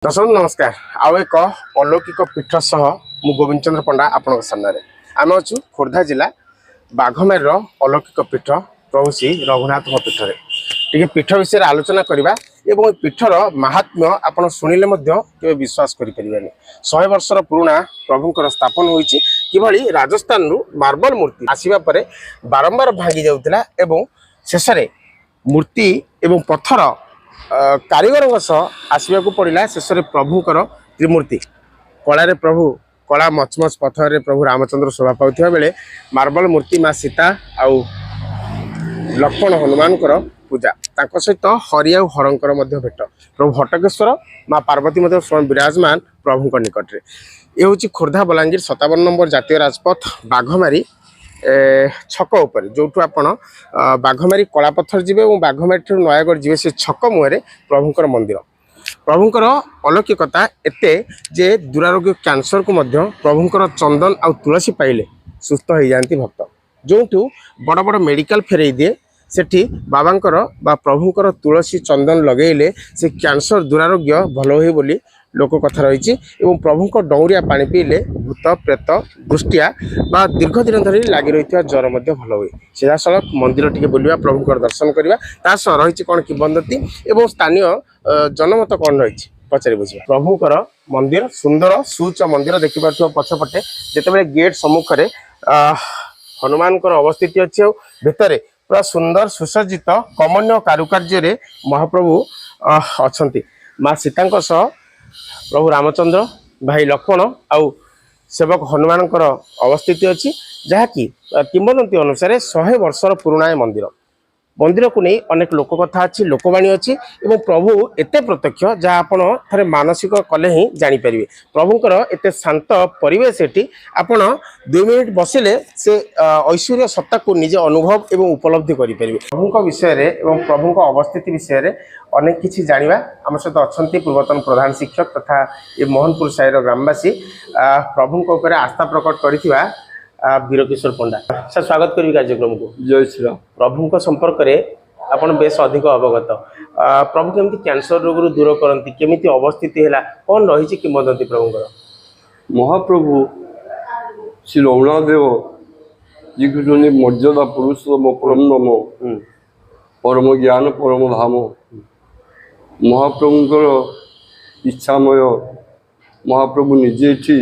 दर्शक नमस्कार आउ एक अलौकिक पीठ सह मु गोविंद चंद्र पंडा आपण सामने आम अच्छु खोर्धा जिला बाघमारी अलौकिक पीठ प्रभु श्री रघुनाथ पीठ टे पीठ विषय आलोचना करवा एवं पीठर महात्म्य आपड़ शुणिले के विश्वास करें 100 वर्षर पुराणा प्रभुंर स्थापन होती कि राजस्थान मार्बल मूर्ति आसवा पर बारंबार भांगी जाऊला एवं शेष मूर्ति एवं पत्थर कारीगर आसवा पड़ा शेष प्रभुंर त्रिमूर्ति कलारे प्रभु कला मचमच पत्थर प्रभु रामचंद्र शोभा पाता बेले मार्बल मूर्ति माँ सीता आउ लक्ष्मण हनुमान पूजा सहित हरिया हरंकर भेट प्रभु हटकेश्वर माँ पार्वती स्वयं विराजमान प्रभु निकट में ये हूँ खोर्धा बलांगीर 57 नंबर जातीय राजपथ बाघमारी छक उपर जो आपण बाघमारी कलापथर जी और बाघमारी नयागढ़ जी से छक मुहर प्रभुंर मंदिर प्रभुंर अलौकिकता एते जे दुरारोग्य कैंसर को प्रभुंर चंदन आउ तुलसी पाइले सुस्थ हो जाती भक्त जो बड़ बड़ मेडिकल फेरई दिए सेठी बाबांकर बा प्रभुंकर तुलसी चंदन लगेले से कैंसर दुरारोग्य भल हुए बोली लोक कथा रही प्रभुंक डौरिया पानी पीले भूत प्रेत दृष्टिया बा दीर्घ दिन धरी लगी रही ज्वर भल हुए सीधा सड़क मंदिर टी बुलवा प्रभुंर दर्शन करवा रही कौन किंवदंती एवं स्थानीय जनमत कौन रही पचारि बुझा प्रभुंर मंदिर सुंदर सुच मंदिर देखिपे पछपटे जिते गेट सम्मुखें हनुमान अवस्थित अच्छी भितर पूरा सुंदर सुसज्जित कमनीय कारुकार्य महाप्रभु अच्छा माँ सीता प्रभु रामचंद्र भाई लक्ष्मण आउ सेवक हनुमान अवस्थिति अच्छी जहाँकि किंवदंती अनुसार 100 वर्षर पुराणा मंदिर को नहीं अनेक लोक कथा अच्छी लोकवाणी अच्छी एवं प्रभु एते प्रत्यक्ष जहाँ आपण थे मानसिक कले ही जापर प्रभुंर एते शांत परिवेश एटी आपण 2 मिनिट बसिले से ऐश्वर्य सत्ता को निजे अनुभव एवं उपलब्धि करें प्रभु विषय एवं प्रभु अवस्थिति विषय अनेक किसी जाना आम सहित अच्छा पूर्वतन प्रधान शिक्षक तथा ये मोहनपुर साहिर ग्रामवासी प्रभु आस्था प्रकट कर वीरकिशोर पंडा सर स्वागत करी कार्यक्रम को जय श्री राम। प्रभु संपर्क में आपण बेस अधिक अवगत प्रभु केमती कैंसर रोग दूर करती केमी अवस्थिति है कौन रही किंवदंती प्रभुंर महाप्रभु श्री रघुनाथ देव जी को मर्यादा पुरुषोत्तम परम नम परम ज्ञान परम धाम महाप्रभुंर इच्छामय महाप्रभु निजे ये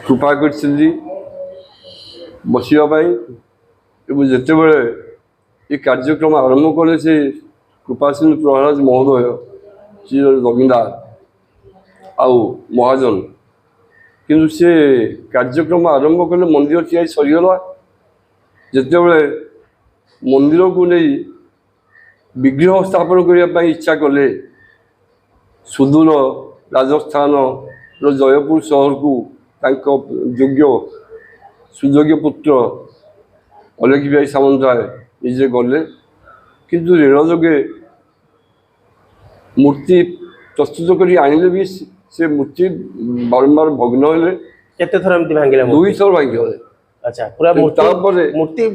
कृपा कर बसवाई जिते बड़े ये कार्यक्रम आरंभ कले से कृपासिंधु प्रहलाद महोदय श्री जमींदार आउ महाजन किंतु से कार्यक्रम आरंभ कले मंदिर तैयारी सरीगला जिते बड़े मंदिर को नहीं विग्रह स्थापन करने इच्छा कले सुदूर राजस्थान जयपुर सहर को योग्य सुयोग्य पुत्र अलखी भाई सामंतराय निजे गले किंतु ऋण जोगे मूर्ति प्रस्तुत कर आनिले भी से मूर्ति बारंबार भग्न हेले केते थर एमती भांगिले 2 थर भांगिले। अच्छा पूरा मूर्ति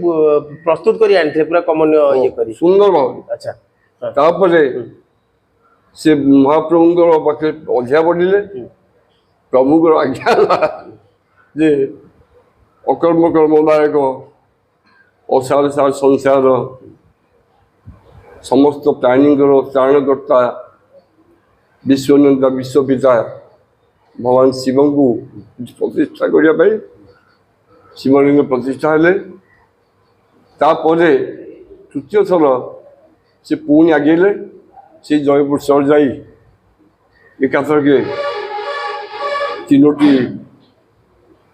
प्रस्तुत करी आनिथे पूरा कमनीय ये करी सुंदर भाव। अच्छा तापरे से महाप्रभुंकर पाखे अधिया पड़िले प्रभुंकर आज्ञा जे अकर्म कर्मदायक असार सार संसार समस्त प्राणींकर त्राणकर्ता विश्वनंदा विश्वपिता भगवान शिव को प्रतिष्ठा करने शिवलिंग प्रतिष्ठा हेले तृतीय थर से पुणी आगेले से जयपुर सहर जा एकाथर के 3टी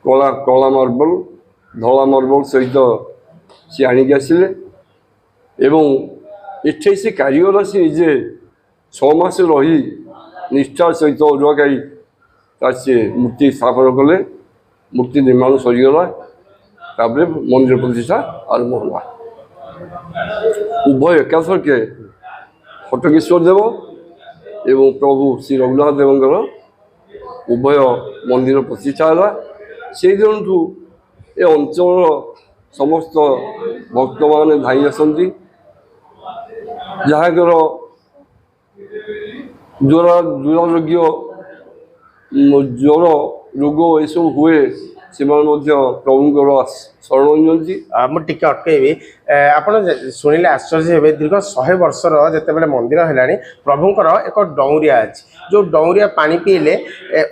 कला कला मार्बल धला मार्बल सहित सी आणिक आसिले एवं एठे से कारीगर से निजे 6 मास रही निष्ठार सहित अरुआ गाई से मूर्ति स्थापन कले मूर्ति निर्माण सरीगला मंदिर प्रतिष्ठा आरंभ होला उभय एकाथर के हटकेश्वर देव एवं प्रभु श्री रघुनाथ देवंकर उभय मंदिर प्रतिष्ठा है से दिन ए अंचल समस्त भक्त मान धाई आसती जहाँकर ଦୁରାରୋଗ୍ୟ ଜ୍ୱର ରୋଗ ଏସବୁ ହୁଏ ସେମାନେ ମଧ୍ୟ ପ୍ରଭୁଙ୍କର ଶରଣ ନିଅନ୍ତି। ମୁଁ ଟିକେ ଅଟକେଇବି ଆପଣ ଶୁଣିଲେ ଆଶ୍ଚର୍ଯ୍ୟ ହେବେ ଦୀର୍ଘ 100 ବର୍ଷର ଯେତେବେଳେ ମନ୍ଦିର ହେଲାଣି ପ୍ରଭୁଙ୍କର ଏକ ଡଉଁରିଆ ଅଛି ଯେଉଁ ଡଉଁରିଆ ପାଣି ପିଇଲେ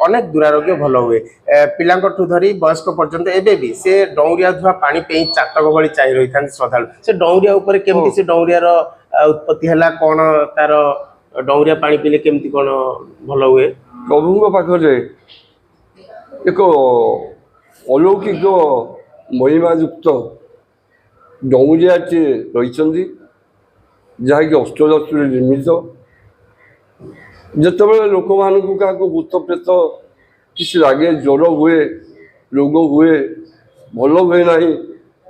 ଅନେକ ଦୁରାରୋଗ୍ୟ ଭଲ ହୁଏ ପିଲାଙ୍କଠୁ ଧରି ବୟସ୍କ ପର୍ଯ୍ୟନ୍ତ ଏବେ ବି ସେ ଡଉଁରିଆ ଧୁଆ ପାଣି ପାଇଁ ଚାତକ ଭଳି ଚାହିଁ ରହିଥାନ୍ତି ଶ୍ରଦ୍ଧାଳୁ ସେ ଡଉଁରିଆ ଉପରେ କେମିତି ସେ ଡଉଁରିଆର ଉତ୍ପତ୍ତି ହେଲା କ'ଣ ତାର ଡଉଁରିଆ ପାଣି ପିଇଲେ କେମିତି କ'ଣ ଭଲ ହୁଏ? ପ୍ରଭୁଙ୍କ ପାଖରେ ଏକ ଅଲୌକିକ ମହିମାଯୁକ୍ତ ଡଉଁରିଆଟିଏ ରହିଛନ୍ତି ଯାହାକି ଅଷ୍ଟଧାତୁରେ ନିର୍ମିତ। ଯେତେବେଳେ ଲୋକମାନଙ୍କୁ କାହାକୁ ଭୂତ ପ୍ରେତ କିଛି ଲାଗେ ଜ୍ୱର ହୁଏ ରୋଗ ହୁଏ ଭଲ ହୁଏ ନାହିଁ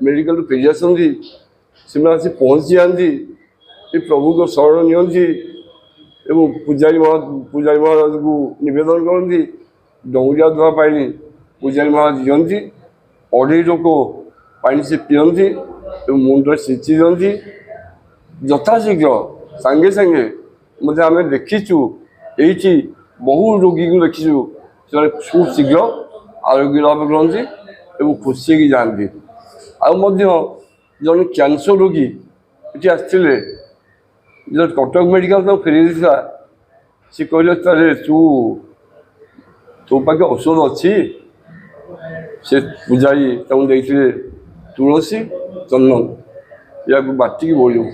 ମେଡ଼ିକାଲରୁ ଫେରି ଆସନ୍ତି ସେମାନେ ଆସି ପହଞ୍ଚି ଯାଆନ୍ତି ଏ ପ୍ରଭୁଙ୍କ ଶରଣ ନିଅନ୍ତି ଏବଂ ପୂଜାରୀ ମହାରାଜଙ୍କୁ ନିବେଦନ କରନ୍ତି ଡଉଁରିଆ ଧୁଆ ପାଣି ପୂଜାରୀ ମହାରାଜ ଦିଅନ୍ତି ଅଢ଼େଇ ଲୋକ ପାଣି ସେ ପିଅନ୍ତି ଏବଂ ମୁଣ୍ଡରେ ଛିଞ୍ଚି ଦିଅନ୍ତି ଯଥାଶୀଘ୍ର ସାଙ୍ଗେ ସାଙ୍ଗେ ମଧ୍ୟ ଆମେ ଦେଖିଛୁ ଏଇଠି ବହୁ ରୋଗୀକୁ ଦେଖିଛୁ ସେମାନେ ଖୁବ୍ ଶୀଘ୍ର ଆରୋଗ୍ୟ ଲାଭ କରନ୍ତି ଏବଂ ଖୁସି ହେଇକି ଯାଆନ୍ତି। ଆଉ ମଧ୍ୟ ଜଣେ କ୍ୟାନ୍ସର ରୋଗୀ ଏଠି ଆସିଥିଲେ ଯେତେବେଳେ କଟକ ମେଡ଼ିକାଲ ତାକୁ ଫେରେଇ ଦେଇଥିଲା ସେ କହିଲେ ତାହେଲେ ତୋ ପାଖେ ଔଷଧ ଅଛି ସେ ପୂଜାରୀ ତାଙ୍କୁ ଦେଇଥିଲେ ତୁଳସୀ ଚନ୍ଦନ ଏହାକୁ ବାଟିକି ବୋଳିବୁ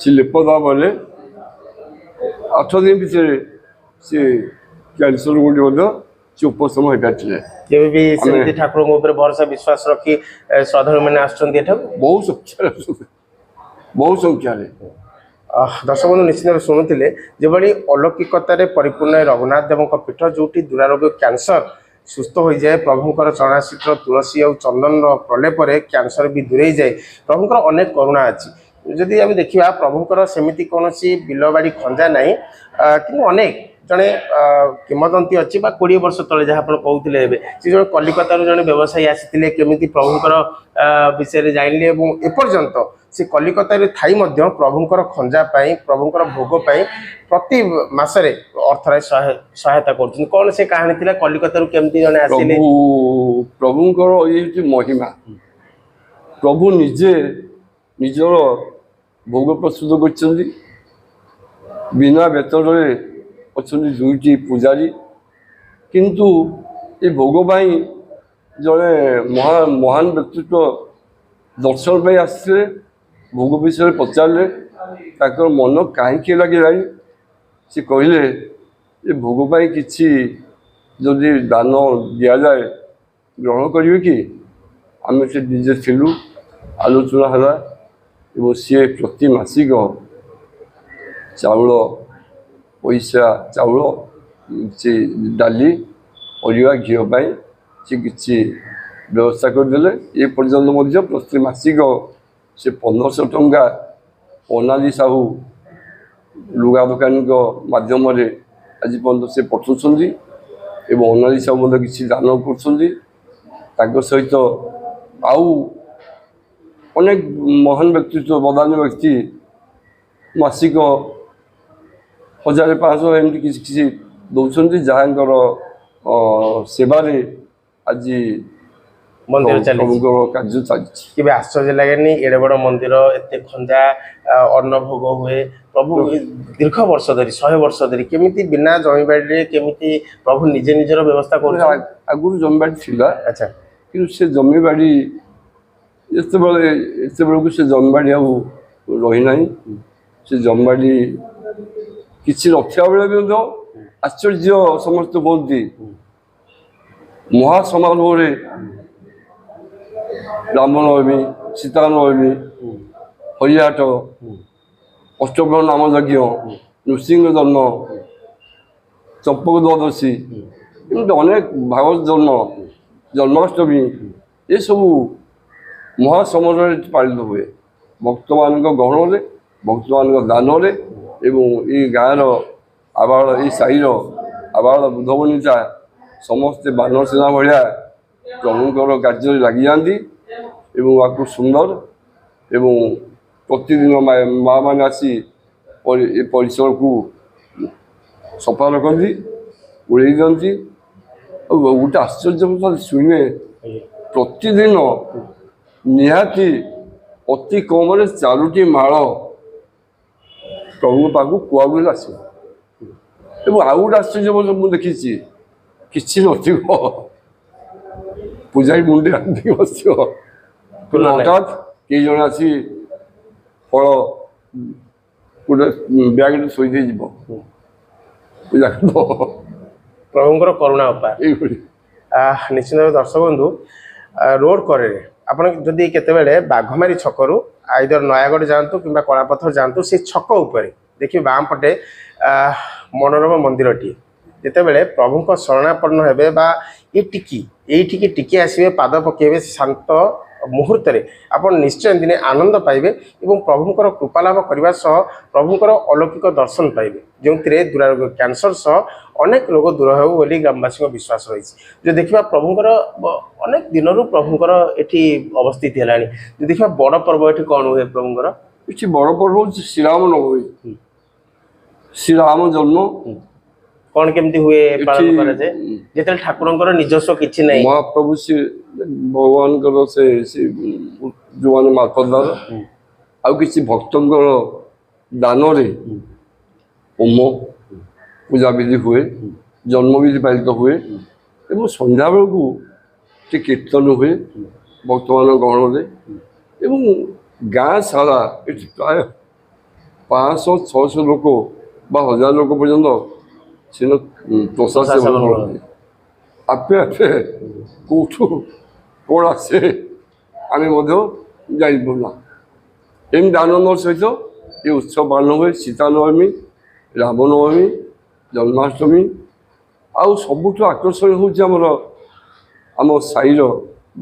ସେ ଲେପ ଦେବା ପରେ 8 ଦିନ ଭିତରେ ସେ କ୍ୟାନ୍ସର ରୋଗୀ ମଧ୍ୟ ସେ ଉପଶମ ହୋଇପାରିଥିଲେ। କେବେ ବି ସେମିତି ଠାକୁରଙ୍କ ଉପରେ ଭରସା ବିଶ୍ୱାସ ରଖି ଶ୍ରଦ୍ଧାଳୁ ମାନେ ଆସୁଛନ୍ତି ଏଠାକୁ ବହୁ ସଂଖ୍ୟାରେ ଆସୁଛନ୍ତି ବହୁ ସଂଖ୍ୟାରେ। ଦର୍ଶକ ବନ୍ଧୁ ନିଶ୍ଚିତ ଭାବେ ଶୁଣୁଥିଲେ ଯେଭଳି ଅଲୌକିକତାରେ ପରିପୂର୍ଣ୍ଣ ରଘୁନାଥ ଦେବଙ୍କ ପୀଠ ଯେଉଁଠି ଦୁରାରୋଗ୍ୟ କ୍ୟାନ୍ସର ସୁସ୍ଥ ହୋଇଯାଏ ପ୍ରଭୁଙ୍କର ଚଣାଶୀଘ୍ର ତୁଳସୀ ଆଉ ଚନ୍ଦନର ପ୍ରଲେପରେ କ୍ୟାନ୍ସର ବି ଦୂରେଇଯାଏ ପ୍ରଭୁଙ୍କର ଅନେକ କରୁଣା ଅଛି। ଯଦି ଆମେ ଦେଖିବା ପ୍ରଭୁଙ୍କର ସେମିତି କୌଣସି ବିଲବାଡ଼ି ଖଞ୍ଜା ନାହିଁ କିନ୍ତୁ ଅନେକ ଜଣେ କିମ୍ବଦନ୍ତୀ ଅଛି ବା 20 ବର୍ଷ ତଳେ ଯାହା ଆପଣ କହୁଥିଲେ ଏବେ ସେ ଜଣେ କଲିକତାରୁ ଜଣେ ବ୍ୟବସାୟୀ ଆସିଥିଲେ କେମିତି ପ୍ରଭୁଙ୍କର ବିଷୟରେ ଜାଣିଲେ ଏବଂ ଏପର୍ଯ୍ୟନ୍ତ ସେ କଲିକତାରେ ଥାଇ ମଧ୍ୟ ପ୍ରଭୁଙ୍କର ଖଞ୍ଜା ପାଇଁ ପ୍ରଭୁଙ୍କର ଭୋଗ ପାଇଁ ପ୍ରତି ମାସରେ ଅର୍ଥରେ ସହାୟତା କରୁଛନ୍ତି। କ'ଣ ସେ କାହାଣୀ ଥିଲା କଲିକତାରୁ କେମିତି ଜଣେ ଆସିଲେ? ପ୍ରଭୁଙ୍କର ଇଏ ହେଉଛି ମହିମା। ପ୍ରଭୁ ନିଜେ ନିଜର ଭୋଗ ପ୍ରସ୍ତୁତ କରିଛନ୍ତି ବିନା ବେତନରେ ଅଛନ୍ତି 2ଟି ପୂଜାରୀ କିନ୍ତୁ ଏ ଭୋଗ ପାଇଁ ଜଣେ ମହାନ ବ୍ୟକ୍ତିତ୍ୱ ଦର୍ଶନ ପାଇଁ ଆସିଥିଲେ ଭୋଗ ବିଷୟରେ ପଚାରିଲେ ତାଙ୍କର ମନ କାହିଁକି ଲାଗିଲାଣି ସେ କହିଲେ ଏ ଭୋଗ ପାଇଁ କିଛି ଯଦି ଦାନ ଦିଆଯାଏ ଗ୍ରହଣ କରିବେ କି? ଆମେ ସେ ନିଜେ ଥିଲୁ ଆଲୋଚନା ହେଲା ଏବଂ ସିଏ ପ୍ରତି ମାସିକ ଚାଉଳ ପଇସା ଚାଉଳ ସେ ଡାଲି ପରିବା ଘିଅ ପାଇଁ ସେ କିଛି ବ୍ୟବସ୍ଥା କରିଦେଲେ ଏ ପର୍ଯ୍ୟନ୍ତ ମଧ୍ୟ ପ୍ରତି ମାସିକ ସେ 1500 ଟଙ୍କା ଅନାଦି ସାହୁ ଲୁଗା ଦୋକାନୀଙ୍କ ମାଧ୍ୟମରେ ଆଜି ପର୍ଯ୍ୟନ୍ତ ସେ ପଠାଉଛନ୍ତି ଏବଂ ଅନାଦି ସାହୁ ମଧ୍ୟ କିଛି ଦାନ କରୁଛନ୍ତି। ତାଙ୍କ ସହିତ ଆଉ ଅନେକ ମହାନ ବ୍ୟକ୍ତିତ୍ୱ ବଦାନ୍ୟ ବ୍ୟକ୍ତି ମାସିକ 1500 ଏମିତି କିଛି କିଛି ଦେଉଛନ୍ତି ଯାହାଙ୍କର ସେବାରେ ଆଜି ମନ୍ଦିର ଚାଲିଛି କାର୍ଯ୍ୟ ଚାଲିଛି। କେବେ ଆଶ୍ଚର୍ଯ୍ୟ ଲାଗେନି ଏଡ଼େ ବଡ଼ ମନ୍ଦିର ଏତେ ଖଞ୍ଜା ଅନ୍ନ ଭୋଗ ହୁଏ ପ୍ରଭୁ ଦୀର୍ଘ ବର୍ଷ ଧରି 100 ବର୍ଷ ଧରି କେମିତି ବିନା ଜମିବାଡ଼ିରେ କେମିତି ପ୍ରଭୁ ନିଜେ ନିଜର ବ୍ୟବସ୍ଥା କରୁଛନ୍ତି? ଆଗରୁ ଜମିବାଡ଼ି ଥିଲା ଆଚ୍ଛା କିନ୍ତୁ ସେ ଜମିବାଡ଼ି ଏତେବେଳକୁ ସେ ଜମିବାଡ଼ି ଆଉ ରହିନାହିଁ। ସେ ଜମିବାଡ଼ି କିଛି ରଖିବା ବେଳେ ବି ମଧ୍ୟ ଆଶ୍ଚର୍ଯ୍ୟ ସମସ୍ତେ ହୁଅନ୍ତି ମହାସମାରୋହରେ ରାମନବମୀ ସୀତାନବମୀ ହରିହାଟ ଅଷ୍ଟପ୍ରହର ନାମ ଯଜ୍ଞ ନୃସିଂହ ଜନ୍ମ ଚମ୍ପକ ଦ୍ୱାଦଶୀ ଏମିତି ଅନେକ ଭାଗବତ ଜନ୍ମ ଜନ୍ମାଷ୍ଟମୀ ଏସବୁ ମହାସମାରୋହରେ ପାଳିତ ହୁଏ ଭକ୍ତମାନଙ୍କ ଗହଣରେ ଭକ୍ତମାନଙ୍କ ଦାନରେ ଏବଂ ଏ ଗାଁର ଆବାଳ ଏ ସାହିର ଆବାଳ ବୁଦ୍ଧବନିତା ସମସ୍ତେ ବାନରସେନା ଭଳିଆ ପ୍ରଭୁଙ୍କର କାର୍ଯ୍ୟରେ ଲାଗିଯାଆନ୍ତି ଏବଂ ଆକୁ ସୁନ୍ଦର ଏବଂ ପ୍ରତିଦିନ ମାଆମାନେ ଆସି ଏ ପରିସରକୁ ସଫା ରଖନ୍ତି, ଉଡ଼େଇ ଦିଅନ୍ତି। ଆଉ ଗୋଟେ ଆଶ୍ଚର୍ଯ୍ୟ କଥା ଶୁଣିବେ, ପ୍ରତିଦିନ ନିହାତି ଅତି କମରେ 4ଟି ମାଳ ପ୍ରଭୁଙ୍କ ପାଖକୁ କୁଆବୁଲେ ଆସିବ। ଏବଂ ଆଉ ଗୋଟେ ଆଶ୍ଚର୍ଯ୍ୟ କଥା ମୁଁ ଦେଖିଛି, କିଛି ନଥିବ, ପୂଜାରୀ ମୁଣ୍ଡେ ଆଣିକି ବସିବ, କିନ୍ତୁ ହଠାତ୍ କେହି ଜଣେ ଆସି ଫଳ ଗୋଟେ ବ୍ୟାଗରେ ଥୋଇ ଦେଇଯିବ, ପୂଜା କରିଦେବ। ପ୍ରଭୁଙ୍କର କରୁଣା ଉପାୟ ଏଇଭଳି ନିଶ୍ଚିତ ଭାବେ ଦର୍ଶକ ବନ୍ଧୁ ରୋଡ କରେରେ ଆପଣ ଯଦି କେତେବେଳେ ବାଘମାରୀ ଛକରୁ ଆଇଦର ନୟାଗଡ଼ ଯାଆନ୍ତୁ କିମ୍ବା କଳାପଥର ଯାଆନ୍ତୁ, ସେ ଛକ ଉପରେ ଦେଖିବେ ବାମ ପଟେ ମନୋରମ ମନ୍ଦିରଟିଏ। ଯେତେବେଳେ ପ୍ରଭୁଙ୍କ ଶରଣାପନ୍ନ ହେବେ ବା ଏଇଠିକି ଟିକେ ଆସିବେ, ପାଦ ପକାଇବେ, ଶାନ୍ତ ମୁହୂର୍ତ୍ତରେ ଆପଣ ନିଶ୍ଚୟ ଦିନେ ଆନନ୍ଦ ପାଇବେ ଏବଂ ପ୍ରଭୁଙ୍କର କୃପାଲାଭ କରିବା ସହ ପ୍ରଭୁଙ୍କର ଅଲୌକିକ ଦର୍ଶନ ପାଇବେ, ଯେଉଁଥିରେ ଦୁରାରୋଗ କ୍ୟାନ୍ସର ସହ ଅନେକ ରୋଗ ଦୂର ହେବ ବୋଲି ଗ୍ରାମବାସୀଙ୍କ ବିଶ୍ୱାସ ରହିଛି। ଯଦି ଦେଖିବା ପ୍ରଭୁଙ୍କର ଅନେକ ଦିନରୁ ପ୍ରଭୁଙ୍କର ଏଠି ଅବସ୍ଥିତି ହେଲାଣି। ଯଦି ଦେଖିବା ବଡ଼ ପର୍ବ ଏଠି କ'ଣ ହୁଏ ପ୍ରଭୁଙ୍କର? କିଛି ବଡ଼ ପର୍ବ ହେଉଛି ଶ୍ରୀରାମ ନବମୀ, ଶ୍ରୀରାମ ଜନ୍ମ। କ'ଣ କେମିତି ହୁଏ ପାଳନ କରାଯାଏ? ଯେତେବେଳେ ଠାକୁରଙ୍କର ନିଜସ୍ୱ କିଛି ନାହିଁ, ମହାପ୍ରଭୁ ସେ ଭଗବାନଙ୍କର ସେ ଯେଉଁମାନେ ମାର୍ଫତଦାର ଆଉ କିଛି ଭକ୍ତଙ୍କର ଦାନରେ ହୋମ ପୂଜାବିଧି ହୁଏ, ଜନ୍ମବିଧି ପାଳିତ ହୁଏ ଏବଂ ସନ୍ଧ୍ୟାବେଳକୁ ସେ କୀର୍ତ୍ତନ ହୁଏ ଭକ୍ତମାନଙ୍କ ଗହଣରେ। ଏବଂ ଗାଁ ସାରା ଏଠି ପ୍ରାୟ 500-600 ଲୋକ ବା 1000 ଲୋକ ପର୍ଯ୍ୟନ୍ତ ସେନ ପ୍ରସାଦ ସେବନ କରନ୍ତି। ଆପେ ଆପେ କେଉଁଠୁ କ'ଣ ଆସେ ଆମେ ମଧ୍ୟ ଜାଣିପାରୁନା। ଏମିତି ଆନନ୍ଦର ସହିତ ଏ ଉତ୍ସବ ପାଳନ ହୁଏ। ସୀତା ନବମୀ, ରାମନବମୀ, ଜନ୍ମାଷ୍ଟମୀ, ଆଉ ସବୁଠୁ ଆକର୍ଷଣୀୟ ହେଉଛି ଆମ ସାହିର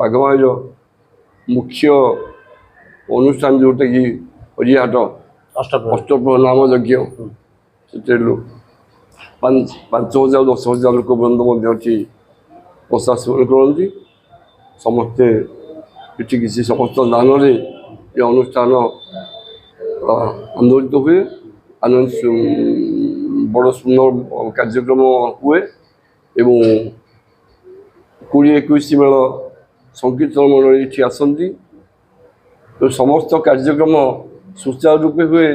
ବାଘମାରୀର ମୁଖ୍ୟ ଅନୁଷ୍ଠାନ ଯେଉଁଟାକି ହରିହାଟ ଅଷ୍ଟପ୍ରହର ନାମ ଯଜ୍ଞ। ସେଥିରେ 5000-10,000 ଲୋକ ପର୍ଯ୍ୟନ୍ତ ମଧ୍ୟ ଏଠି ପ୍ରସାଦ ସେବନ କରନ୍ତି। ସମସ୍ତେ ଏଠି କିଛି ସମସ୍ତ ଦାନରେ ଏ ଅନୁଷ୍ଠାନ ଆନ୍ଦୋଳିତ ହୁଏ। ବଡ଼ ସୁନ୍ଦର କାର୍ଯ୍ୟକ୍ରମ ହୁଏ ଏବଂ 20-21 ବେଳ ସଂକୀର୍ତ୍ତନ ମଣ୍ଡଳୀ ଏଠି ଆସନ୍ତି। ସମସ୍ତ କାର୍ଯ୍ୟକ୍ରମ ସୁଚାରୁ ରୂପେ ହୁଏ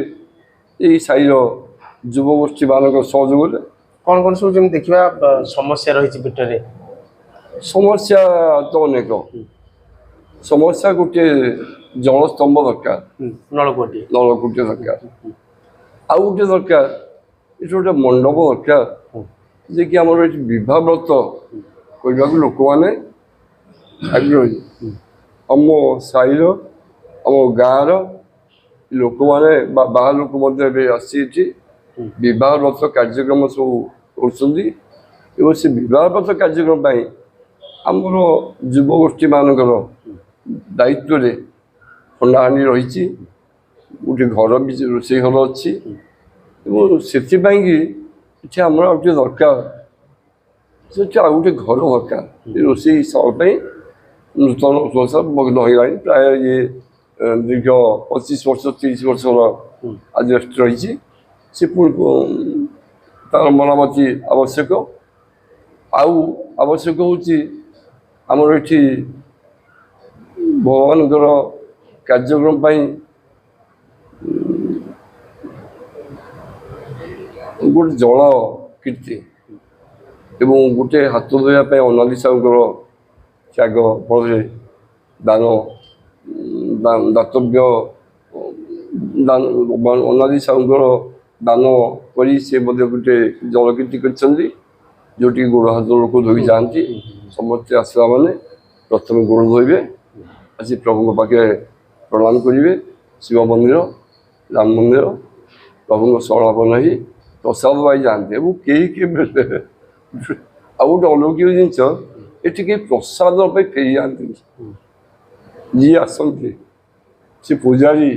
ଏହି ସାହିର ଯୁବଗୋଷ୍ଠୀମାନଙ୍କ ସହଯୋଗରେ। କ'ଣ କ'ଣ ସବୁ ଯେମିତି ଦେଖିବା ସମସ୍ୟା ରହିଛି ପୀଠରେ? ସମସ୍ୟା ତ ଅନେକ। ସମସ୍ୟା ଗୋଟିଏ ଜଳସ୍ତମ୍ଭ ଦରକାର, ନଳକୂଅଟିଏ ଦରକାର। ଆଉ ଗୋଟେ ଦରକାର, ଏଠି ଗୋଟେ ମଣ୍ଡପ ଦରକାର, ଯିଏକି ଆମର ଏଠି ବିବାହ ବ୍ରତ କରିବାକୁ ଲୋକମାନେ ଆଗ୍ରହୀ। ଆମ ସାହିର ଆମ ଗାଁର ଲୋକମାନେ ବା ବାହାର ଲୋକ ମଧ୍ୟ ଏବେ ଆସି ଏଠି ବିବାହ ବ୍ରତ କାର୍ଯ୍ୟକ୍ରମ ସବୁ କରୁଛନ୍ତି ଏବଂ ସେ ବିବାହ ବ୍ରତ କାର୍ଯ୍ୟକ୍ରମ ପାଇଁ ଆମର ଯୁବଗୋଷ୍ଠୀମାନଙ୍କର ଦାୟିତ୍ୱରେ ଖଣ୍ଡାହାଣ୍ଡି ରହିଛି, ଗୋଟେ ଘର ବି ରୋଷେଇ ଘର ଅଛି ଏବଂ ସେଥିପାଇଁକି ଏଠି ଆମର ଆଉ ଟିକେ ଦରକାର, ସେଠି ଆଉ ଗୋଟେ ଘର ଦରକାର ରୋଷେଇ ହିସାବ ପାଇଁ। ନୂତନ ମଗ୍ନ ହୋଇଗଲାଣି, ପ୍ରାୟ ଇଏ ଦୀର୍ଘ 25-30 ବର୍ଷର ଆଜବେଷ୍ଟ ରହିଛି। ସେ ପୁଣି ତାର ମରାମତି ଆବଶ୍ୟକ। ଆଉ ଆବଶ୍ୟକ ହେଉଛି ଆମର ଏଠି ଭଗବାନଙ୍କର କାର୍ଯ୍ୟକ୍ରମ ପାଇଁ ଗୋଟେ ଜଳ କୀର୍ତ୍ତି ଏବଂ ଗୋଟେ ହାତ ଧୋଇବା ପାଇଁ ଅନାଦି ସାହୁଙ୍କର ତ୍ୟାଗ ଫଳରେ ଦାତବ୍ୟ ଅନାଦି ସାହୁଙ୍କର ଦାନ କରି ସେ ମଧ୍ୟ ଗୋଟେ ଜଳକୀର୍ତ୍ତି କରିଛନ୍ତି, ଯେଉଁଠିକି ଗୋଡ଼ ହାତ ଲୋକ ଧୋଇ ଯାଆନ୍ତି। ସମସ୍ତେ ଆସିଲା ମାନେ ପ୍ରଥମେ ଗୋଡ଼ ଧୋଇବେ, ଆସି ପ୍ରଭୁଙ୍କ ପାଖରେ ପ୍ରଣାମ କରିବେ। ଶିବ ମନ୍ଦିର, ରାମ ମନ୍ଦିର, ପ୍ରଭୁଙ୍କ ଶରଣାପନ୍ନ ହେଇ ପ୍ରସାଦ ପାଇ ଯାଆନ୍ତି ଏବଂ କେହି ଆଉ ଗୋଟେ ଅଲୌକିକ ଜିନିଷ, ଏଠି କେହି ପ୍ରସାଦ ପାଇଁ ଫେରି ଯାଆନ୍ତିନି। ଯିଏ ଆସନ୍ତି ସେ ପୂଜାରୀ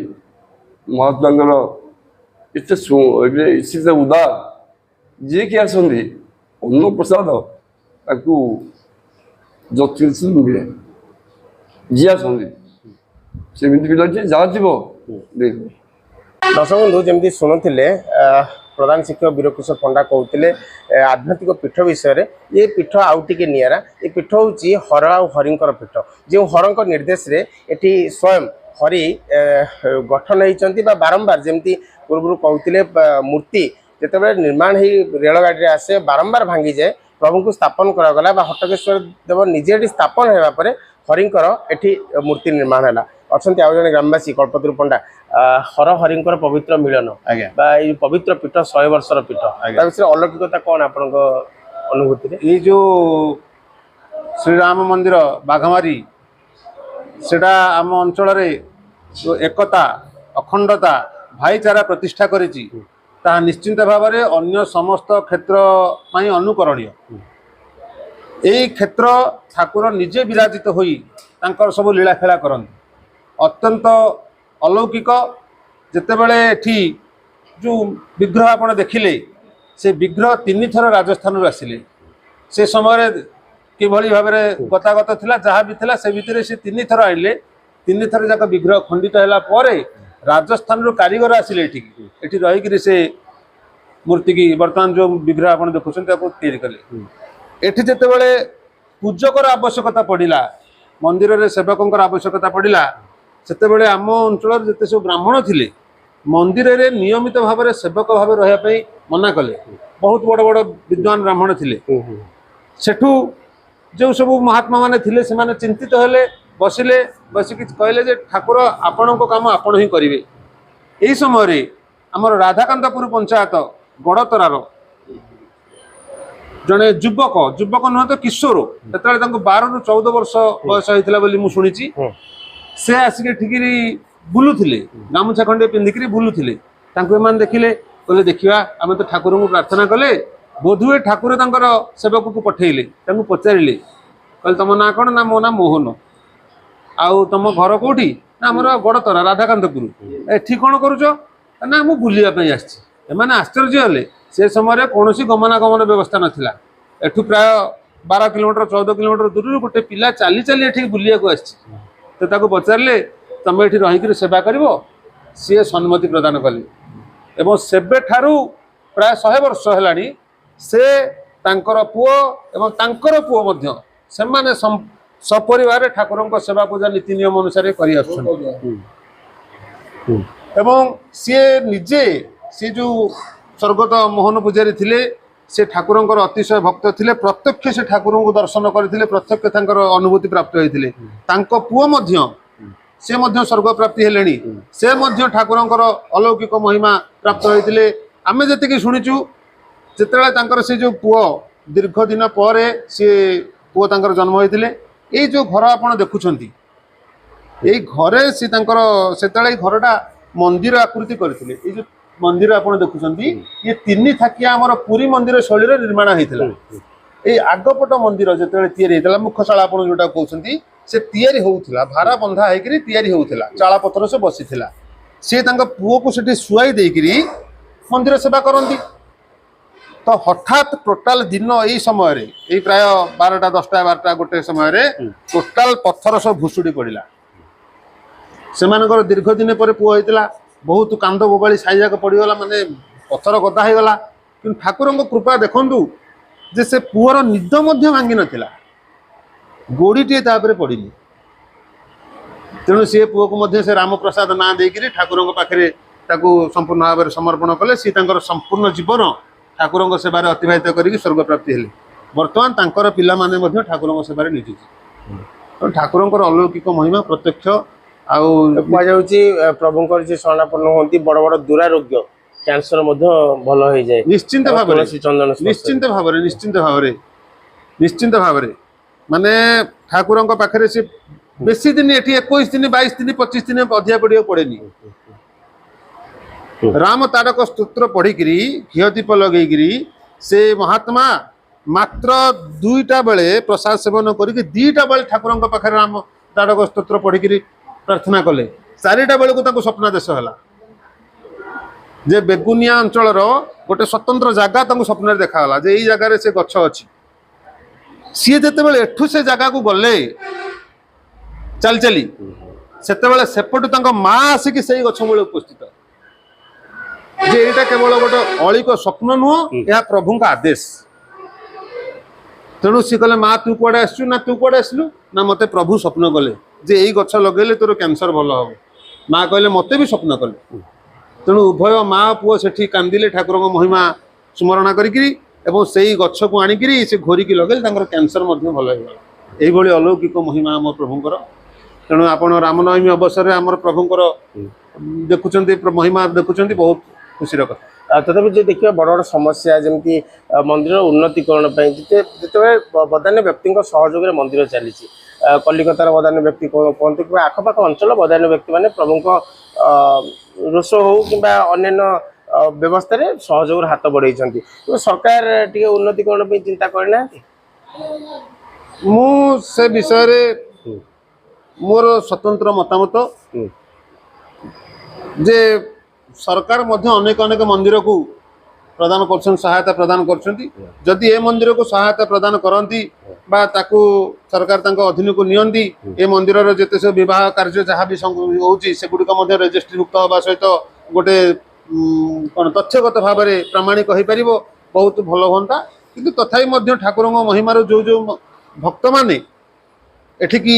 ମହାତ୍ମାଙ୍କର ଏତେ ଉଦାର, ଯିଏକି ଆସନ୍ତି ଅନ୍ନ ପ୍ରସାଦ ତାଙ୍କୁ ଯଥେଷ୍ଟ ମିଳେ। ଯିଏ ଆସନ୍ତି ସେମିତି ପିଲା ଯିଏ ଯାହା ଥିବ। ଦର୍ଶକ ବନ୍ଧୁ ଯେମିତି ଶୁଣୁଥିଲେ प्रधान शिक्षक वीरकिशोर पंडा कहते आध्यात्मिक पीठ विषय ये पीठ आउ टे निरा ये पीठ हूँ हर आ हरिंकर पीठ जो हर निर्देश रे एटी स्वयं हरि गठन होती बारंबार जमी पूर्व कहते मूर्ति जिते निर्माण हो रेलगाड़ी आसे बारंबार भांगी जाए प्रभु को स्थापन करागला हटकेश्वर देव निजे स्थापन होगापर हरिंकर एटी मूर्ति निर्माण है अच्छा आउ जन ग्रामवासी कल्पतरु पंडा हर हरिंकर पवित्र मिलन ये पवित्र पीठ 100 वर्षर पीठ विषय अलौकिकता कौन आप अनुभूति ये जो श्रीराम मंदिर बाघमारी सेटा आम अंचल जो एकता अखंडता भाईचारा प्रतिष्ठा करिछि ता निश्चिंत भाव में अन्य समस्त क्षेत्र अनुकरणीय यही क्षेत्र ठाकुर निजे विराजित होई तांकर सब लीला खेला करते अत्यंत अलौकिक जितेबले एठी जो विग्रह आपण देखिले से विग्रह 3 थर राजस्थान आसिले से समय किभली भाव में गतागत थिला जहाँ भी थिला से भितर से 3 थर आइले 3 थर जाक विग्रह खंडित होला परे राजस्थान रो कारीगर आसिले एठी रही से मूर्ति की वर्तमान जो विग्रह आप देखुं तैयारी कले एठी जितेबले पूजकर आवश्यकता पड़ा मंदिर रे सेवकों आवश्यकता पड़ा सेतेबले आम अंचल जिते सब ब्राह्मण थिले मंदिर रे नियमित भाव में सेवक भाव रहा मना कले बहुत बड़ बड़ विद्वान ब्राह्मण थिले सेठू जो सब महात्मा माने थिले से माने चिंतित हेले बसिले बसिक कहले जे ठाकुर आपण काम आपण ही करिवे। एही समय रे हमर राधाकांतपुर पंचायत गड़तरार जड़े युवक नुह तो किशोर सेतबेले 12 ରୁ 14 वर्ष बयस होइतिला बोली मु सुनिछि से आसिके ठिकिरी बुलुथिले गामुछा खंडे पिंधिकी बुलुथिले तांको एमान देखिले कहले देखिवा आमे तो ठाकुर को प्रार्थना कले बोधुए ठाकुर तांकर सेवक को पठेइले तांको पचारिले कहले तुम ना कौन ना मो ना मोहन आउ तुम घर कोठी ना हमर गड़तरा राधाकांतपुर एठी कौन करूछ ना मु बुलिया पई आछि एमाने आश्चर्य हेले से समय कौन गमनागमन व्यवस्था नाथिला एठू प्राय 12 किलोमीटर 14 किलोमीटर दूर गोटे पिला चली चली एठी बुलिया को आछि तो ताको पचारे तुम ये रहीकि सेवा कर सी सम्मति प्रदान कले एवं सेबे ठारू प्राय 100 वर्ष है से तांकर पुओ एवं तांकर पुओ मध्य सेमाने सपरिवार ठाकुर सेवा पूजा नीति नियम अनुसार कर एवं सी निजे सी जो स्वर्गत मोहन पूजारी थिले से ठाकुर अतिशय भक्त थिले प्रत्यक्ष से ठाकुर को दर्शन करते प्रत्यक्ष अनुभूति प्राप्त होते पुओ मध्य से मध्य स्वर्ग प्राप्ति हेलेनी से मध्य ठाकुर अलौकिक महिमा प्राप्त होते आमे जति शुणीचु जिते से जो पुओ दीर्घ दिन पर सी पुओ तांकर जन्म होते ये जो घर आप देखुंट ये घरे सी से घरटा मंदिर आकृति करते जो मंदिर आप देखुंट ये 3 थाकिया आमर पुरी मंदिर शैली निर्माण होता ये आगपट मंदिर जो या मुखशाला आप जोटा कहते से तैयारी होउथिला भारा बंधा होकर तैयारी होउथिला चाला पत्थर से बसीथिला सी पुओ को सेठी सुआई देकरी मंदिर सेवा करती तो हठात टोटाल दिन यही समय रे प्राय 12टा 10टा 12टा गोटे समय रे टोटाल पत्थर सब भुसुड़ी पड़ा से दीर्घ दिन पर पुओ होता बहुत कांद बोबाड़ी साइजाक पड़गला माने पत्थर गदा हो गला कि ठाकुर कृपा देखु जे से पुअर निद भांगी नाला गोड़ीटे पड़ी तेणु सी पुओ को से राम प्रसाद ना देकर ठाकुर पाखे संपूर्ण भाव में समर्पण कले सी संपूर्ण जीवन ठाकुर सेवार अतिबाहित करके स्वर्ग प्राप्ति हेले बर्तमान तांकर पिला माने ठाकुर सेवार नियोजित ठाकुर अलौकिक महिमा प्रत्यक्ष आउँ प्रभुंकर जी शरणापन्न होती बड़ बड़ दुरारोग्य कैंसर भल हो जाए निश्चिंत भाव निश्चिंत भाव माने ठाकुर पाखे से बेसी दिन ये 21 दिन 22 दिन 25 दिन अधिया पड़ा पड़ेनी राम तारक स्तोत्र पढ़िकी घी दीप लगे से महात्मा मात्र 2टा बेले प्रसाद सेवन करके 2टा बेले ठाकुर पाखे राम तारक स्तोत्र पढ़िकी प्रार्थना कले 4टा बेलू स्वप्न देश है जे बेगुनिया अंचल गोटे स्वतंत्र जगह स्वप्न देखाला जे यही जगार से गछ अच्छी सी जिते एठू से जगह को गले चल चली सेपटू माँ आसिक से गछ मूल उपस्थित ଯେ ଏଇଟା କେବଳ ଗୋଟେ ଅଳିକ ସ୍ୱପ୍ନ ନୁହଁ, ଏହା ପ୍ରଭୁଙ୍କ ଆଦେଶ। ତେଣୁ ସିଏ କହିଲେ ମା ତୁ କୁଆଡ଼େ ଆସିଛୁ ନା ତୁ କୁଆଡ଼େ ଆସିଲୁ ନା ମୋତେ ପ୍ରଭୁ ସ୍ୱପ୍ନ କଲେ ଯେ ଏଇ ଗଛ ଲଗେଇଲେ ତୋର କ୍ୟାନ୍ସର ଭଲ ହବ। ମା କହିଲେ ମୋତେ ବି ସ୍ୱପ୍ନ କଲେ। ତେଣୁ ଉଭୟ ମା ପୁଅ ସେଠି କାନ୍ଦିଲେ ଠାକୁରଙ୍କ ମହିମା ସ୍ମରଣ କରିକିରି ଏବଂ ସେଇ ଗଛକୁ ଆଣିକିରି ସେ ଘୋରିକି ଲଗେଇଲେ ତାଙ୍କର କ୍ୟାନ୍ସର ମଧ୍ୟ ଭଲ ହେଇଗଲା। ଏଇଭଳି ଅଲୌକିକ ମହିମା ଆମ ପ୍ରଭୁଙ୍କର। ତେଣୁ ଆପଣ ରାମନବମୀ ଅବସରରେ ଆମର ପ୍ରଭୁଙ୍କର ଦେଖୁଛନ୍ତି ମହିମା ଦେଖୁଛନ୍ତି, ବହୁତ ଖୁସିର କଥା। ତଥାପି ଯଦି ଦେଖିବା ବଡ଼ ବଡ଼ ସମସ୍ୟା ଯେମିତି ମନ୍ଦିର ଉନ୍ନତିକରଣ ପାଇଁ ଯେତେବେଳେ ବଦାନ୍ୟ ବ୍ୟକ୍ତିଙ୍କ ସହଯୋଗରେ ମନ୍ଦିର ଚାଲିଛି, କଲିକତାର ବଦାନ୍ୟ ବ୍ୟକ୍ତି କୁହନ୍ତୁ କିମ୍ବା ଆଖପାଖ ଅଞ୍ଚଳ ବଦାନ୍ୟ ବ୍ୟକ୍ତିମାନେ ପ୍ରଭୁଙ୍କ ରୋଷ ହଉ କିମ୍ବା ଅନ୍ୟାନ୍ୟ ବ୍ୟବସ୍ଥାରେ ସହଯୋଗର ହାତ ବଢ଼େଇଛନ୍ତି, କିନ୍ତୁ ସରକାର ଟିକେ ଉନ୍ନତିକରଣ ପାଇଁ ଚିନ୍ତା କରିନାହାନ୍ତି। ମୁଁ ସେ ବିଷୟରେ ମୋର ସ୍ୱତନ୍ତ୍ର ମତାମତ ଯେ ସରକାର ମଧ୍ୟ ଅନେକ ଅନେକ ମନ୍ଦିରକୁ ପ୍ରଦାନ କରୁଛନ୍ତି, ସହାୟତା ପ୍ରଦାନ କରୁଛନ୍ତି। ଯଦି ଏ ମନ୍ଦିରକୁ ସହାୟତା ପ୍ରଦାନ କରନ୍ତି ବା ତାକୁ ସରକାର ତାଙ୍କ ଅଧୀନକୁ ନିଅନ୍ତି, ଏ ମନ୍ଦିରର ଯେତେ ସବୁ ବିବାହ କାର୍ଯ୍ୟ ଯାହା ବି ହେଉଛି ସେଗୁଡ଼ିକ ମଧ୍ୟ ରେଜିଷ୍ଟ୍ରିଭୁକ୍ତ ହେବା ସହିତ ଗୋଟେ କ'ଣ ତଥ୍ୟଗତ ଭାବରେ ପ୍ରାମାଣିକ ହୋଇପାରିବ, ବହୁତ ଭଲ ହୁଅନ୍ତା। କିନ୍ତୁ ତଥାପି ମଧ୍ୟ ଠାକୁରଙ୍କ ମହିମାର ଯେଉଁ ଭକ୍ତମାନେ ଏଠିକି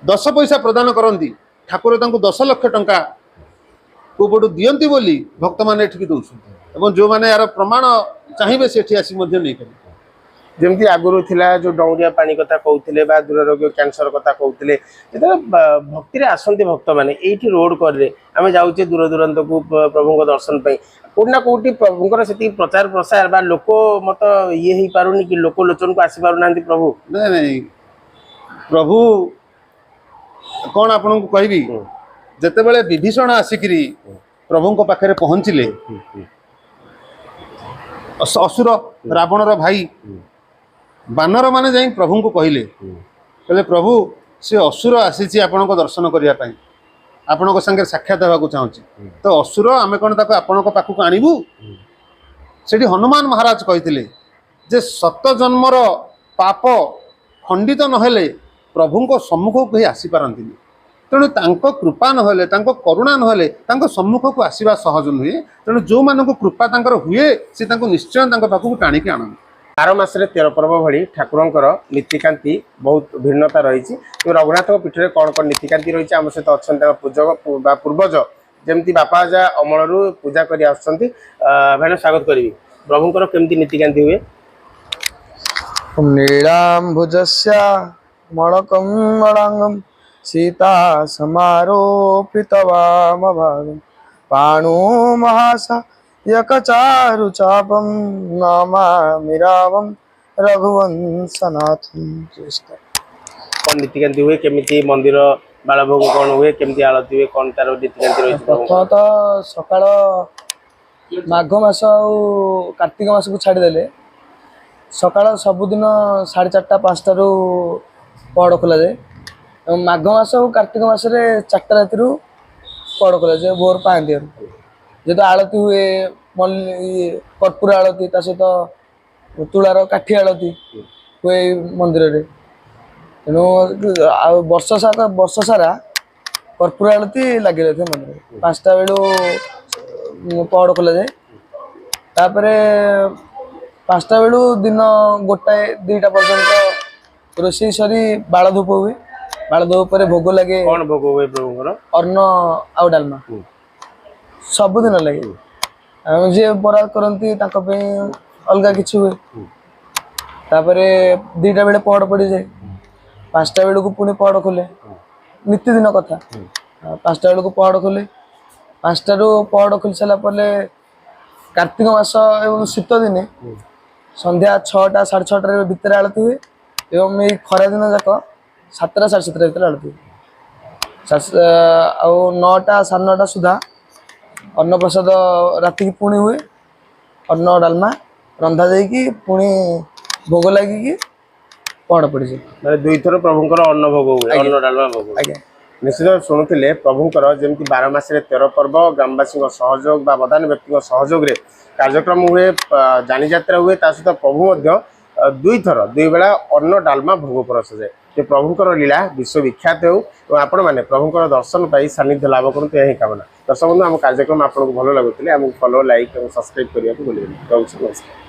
10 ପଇସା ପ୍ରଦାନ କରନ୍ତି, ଠାକୁର ତାଙ୍କୁ 10 ଲକ୍ଷ ଟଙ୍କା କୋଉପଟୁ ଦିଅନ୍ତି ବୋଲି ଭକ୍ତମାନେ ଏଠିକି ଦେଉଛନ୍ତି ଏବଂ ଯେଉଁମାନେ ଏହାର ପ୍ରମାଣ ଚାହିଁବେ ସେଠି ଆସି ମଧ୍ୟ ନେଇପାରିବେ। ଯେମିତି ଆଗରୁ ଥିଲା ଯେଉଁ ଡଙ୍ଗରିଆ ପାଣି କଥା କହୁଥିଲେ ବା ଦୂରରୋଗ କ୍ୟାନ୍ସର କଥା କହୁଥିଲେ, ଯେତେବେଳେ ଭକ୍ତିରେ ଆସନ୍ତି ଭକ୍ତମାନେ ଏଇଠି ରୋଡ଼ କରରେ ଆମେ ଯାଉଛେ ଦୂର ଦୂରାନ୍ତକୁ ପ୍ରଭୁଙ୍କ ଦର୍ଶନ ପାଇଁ, କୋଉଠି ନା କୋଉଠି ପ୍ରଭୁଙ୍କର ସେତିକି ପ୍ରଚାର ପ୍ରସାର ବା ଲୋକ ମତ ଇଏ ହେଇପାରୁନି କି ଲୋକ ଲୋଚନକୁ ଆସିପାରୁନାହାନ୍ତି ପ୍ରଭୁ। ନାଇଁ ନାଇଁ, ପ୍ରଭୁ କ'ଣ ଆପଣଙ୍କୁ କହିବି, ଯେତେବେଳେ ବିଭୀଷଣ ଆସିକିରି ପ୍ରଭୁଙ୍କ ପାଖରେ ପହଞ୍ଚିଲେ, ଅସୁର ରାବଣର ଭାଇ ବାନର ମାନେ ଯାଇ ପ୍ରଭୁଙ୍କୁ କହିଲେ ପ୍ରଭୁ ସେ ଅସୁର ଆସିଛି ଆପଣଙ୍କ ଦର୍ଶନ କରିବା ପାଇଁ, ଆପଣଙ୍କ ସାଙ୍ଗରେ ସାକ୍ଷାତ ହେବାକୁ ଚାହୁଁଛି, ତ ଅସୁର ଆମେ କ'ଣ ତାକୁ ଆପଣଙ୍କ ପାଖକୁ ଆଣିବୁ? ସେଠି ହନୁମାନ ମହାରାଜ କହିଥିଲେ ଯେ 7 ଜନ୍ମର ପାପ ଖଣ୍ଡିତ ନହେଲେ ପ୍ରଭୁଙ୍କ ସମ୍ମୁଖକୁ କେହି ଆସିପାରନ୍ତିନି। ତେଣୁ ତାଙ୍କ କୃପା ନହେଲେ, ତାଙ୍କ କରୁଣା ନହେଲେ ତାଙ୍କ ସମ୍ମୁଖକୁ ଆସିବା ସହଜ ନୁହେଁ। ତେଣୁ ଯେଉଁମାନଙ୍କୁ କୃପା ତାଙ୍କର ହୁଏ ସେ ତାଙ୍କୁ ନିଶ୍ଚୟ ତାଙ୍କ ପାଖକୁ ଟାଣିକି ଆଣନ୍ତି। 12 ମାସରେ 13 ପର୍ବ ଭଳି ଠାକୁରଙ୍କର ନୀତିକାନ୍ତି ବହୁତ ଭିନ୍ନତା ରହିଛି। କିନ୍ତୁ ରଘୁନାଥଙ୍କ ପୀଠରେ କ'ଣ କ'ଣ ନୀତିକାନ୍ତି ରହିଛି, ଆମ ସହିତ ଅଛନ୍ତି ତାଙ୍କ ପୂଜକ ବା ପୂର୍ବଜ, ଯେମିତି ବାପା ଅଜା ଅମଳରୁ ପୂଜା କରି ଆସୁଛନ୍ତି। ଭାଇନା ସ୍ୱାଗତ କରିବି। ପ୍ରଭୁଙ୍କର କେମିତି ନୀତିକାନ୍ତି ହୁଏ? ନୀଳାମ୍ଭୁଜସ୍ୟ ମଳକମଳାଙ୍ଗମ୍ ସୀତା ସମାରୋପିତବାମଭାଗମ୍ ପାଣୁ ମହାସାୟକଚାରୁଚାପଂ ନମାମି ରାମଂ ରଘୁବଂଶନାଥଂ। କ'ଣ ନୀତିକାନ୍ତି ହୁଏ, କେମିତି ମନ୍ଦିର ବାଳଭୋଗ କ'ଣ ହୁଏ, କେମିତି ଆଳତି ହୁଏ, କ'ଣ ତାର ନୀତିକାନ୍ତି ରହିଛି? ପ୍ରଥମତଃ ସକାଳ ମାଘ ମାସ ଆଉ କାର୍ତ୍ତିକ ମାସକୁ ଛାଡ଼ିଦେଲେ ସକାଳ ସବୁଦିନ 4:30 5ଟାରୁ ପହଡ଼ ଖୋଲାଯାଏ ଏବଂ ମାଘ ମାସ ଆଉ କାର୍ତ୍ତିକ ମାସରେ 4ଟା ରାତିରୁ ପହଡ଼ ଖୋଲାଯାଏ ଭୋର 5 ଦିନରୁ। ଯେହେତୁ ଆଳତି ହୁଏ କର୍ପୂର ଆଳତି, ତା ସହିତ ତୁଳାର କାଠି ଆଳତି ହୁଏ ଏଇ ମନ୍ଦିରରେ। ତେଣୁ ଆଉ ବର୍ଷ ସାରା କର୍ପୂର ଆଳତି ଲାଗି ରହିଥାଏ ମନ୍ଦିରରେ। 5ଟା ବେଳୁ ପହଡ଼ ଖୋଲାଯାଏ, ତାପରେ 5ଟା ବେଳୁ ଦିନ 1ଟା 2ଟା ପର୍ଯ୍ୟନ୍ତ ରୋଷେଇ ସରି ବାଳଧୂପ ହୁଏ। ବାଳଧୂପ ପରେ ଭୋଗ ଲାଗେ। କ'ଣ ଭୋଗ ହୁଏ ପ୍ରଭୁଙ୍କର? ଅନ୍ନ ଆଉ ଡାଲମା ସବୁଦିନ ଲାଗେ। ଆଉ ଯିଏ ବରାଦ କରନ୍ତି ତାଙ୍କ ପାଇଁ ଅଲଗା କିଛି ହୁଏ। ତାପରେ 2ଟା ବେଳେ ପହଡ଼ ପଡ଼ିଯାଏ, 5ଟା ବେଳକୁ ପୁଣି ପହଡ଼ ଖୋଲେ, ନିତିଦିନ କଥା। 5ଟା ବେଳକୁ ପହଡ଼ ଖୋଲେ, 5ଟାରୁ ପହଡ଼ ଖୋଲି ସାରିଲା ପରେ କାର୍ତ୍ତିକ ମାସ ଏବଂ ଶୀତ ଦିନେ ସନ୍ଧ୍ୟା 6ଟା 6:30 ଭିତରେ ଆଳତି ହୁଏ ଏବଂ ଏଇ ଖରାଦିନ ଯାକ 7ଟା 7:30 ଭିତରେ ଆଳତି ହୁଏ। ଆଉ 9ଟା 9:30 ସୁଦ୍ଧା ଅନ୍ନପ୍ରସାଦ ରାତିକି ପୁଣି ହୁଏ। ଅନ୍ନ ଡାଲମା ରନ୍ଧା ଯାଇକି ପୁଣି ଭୋଗ ଲାଗିକି ପହଡ଼ ପଡ଼ିଯାଏ। ମାନେ 2 ଥର ପ୍ରଭୁଙ୍କର ଅନ୍ନ ଭୋଗ ହୁଏ, ଅନ୍ନ ଡାଲମା ଭୋଗ। ଆଜ୍ଞା। ନିଶ୍ଚିତ ଶୁଣୁଥିଲେ ପ୍ରଭୁଙ୍କର ଯେମିତି 12 ମାସରେ 13 ପର୍ବ ଗ୍ରାମବାସୀଙ୍କ ସହଯୋଗ ବା ବଦାନ୍ୟ ବ୍ୟକ୍ତିଙ୍କ ସହଯୋଗରେ କାର୍ଯ୍ୟକ୍ରମ ହୁଏ, ଯାନିଯାତ୍ରା ହୁଏ, ତା ସହିତ ପ୍ରଭୁ ମଧ୍ୟ 2 ଥର 2 ବେଳା ଅନ୍ନ ଡାଲମା ଭୋଗ ପରଶାଯାଏ। ଯେ ପ୍ରଭୁଙ୍କର ଲୀଳା ବିଶ୍ୱବିଖ୍ୟାତ ହେଉ ଏବଂ ଆପଣମାନେ ପ୍ରଭୁଙ୍କର ଦର୍ଶନ ପାଇ ସାନ୍ନିଧ୍ୟ ଲାଭ କରନ୍ତୁ, ଏହା ହିଁ କାମନା। ଦର୍ଶକ ବନ୍ଧୁ, ଆମ କାର୍ଯ୍ୟକ୍ରମ ଆପଣଙ୍କୁ ଭଲ ଲାଗୁଥିଲେ ଆମକୁ ଫଲୋ, ଲାଇକ୍ ଏବଂ ସବସ୍କ୍ରାଇବ୍ କରିବାକୁ ଭୁଲିବେନି। ରହୁଛି, ନମସ୍କାର।